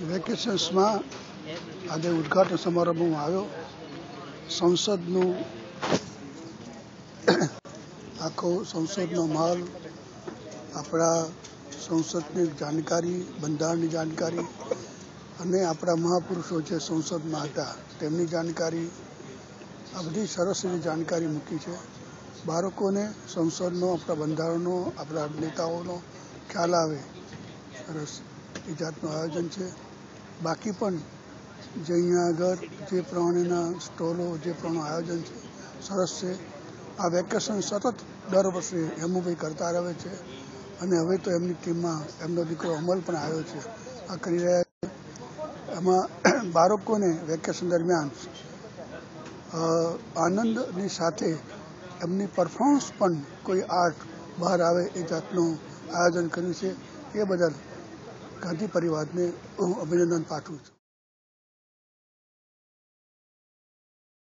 વેકેશન્સમાં આજે ઉદ્ઘાટન સમારંભમાં આવ્યો. સંસદનું આખો સંસદનો માહોલ, આપણા સંસદની જાણકારી, બંધારણની જાણકારી અને આપણા મહાપુરુષો જે સંસદમાં હતા તેમની જાણકારી, આ બધી સરસ એવી જાણકારી મૂકી છે. બાળકોને સંસદનો, આપણા બંધારણનો, આપણા નેતાઓનો ખ્યાલ આવે, સરસ એ જાતનું આયોજન છે. બાકી પણ જે અહીંયા આગળ જે પ્રમાણેના સ્ટોલો, જે પ્રમાણેનું આયોજન છે, સરસ છે. આ વેકેશન સતત દર વર્ષે હેમુભાઈ કરતા રહે છે અને હવે તો એમની ટીમમાં એમનો દીકરો અમલ પણ આવ્યો છે, આ કરી રહ્યા છે. એમાં બાળકોને વેકેશન દરમિયાન આનંદની સાથે એમની પરફોર્મન્સ પણ કોઈ આર્ટ બહાર આવે એ જાતનું આયોજન કર્યું છે. એ બદલ ગાંધી પરિવારને હું અભિનંદન પાઠવું છું.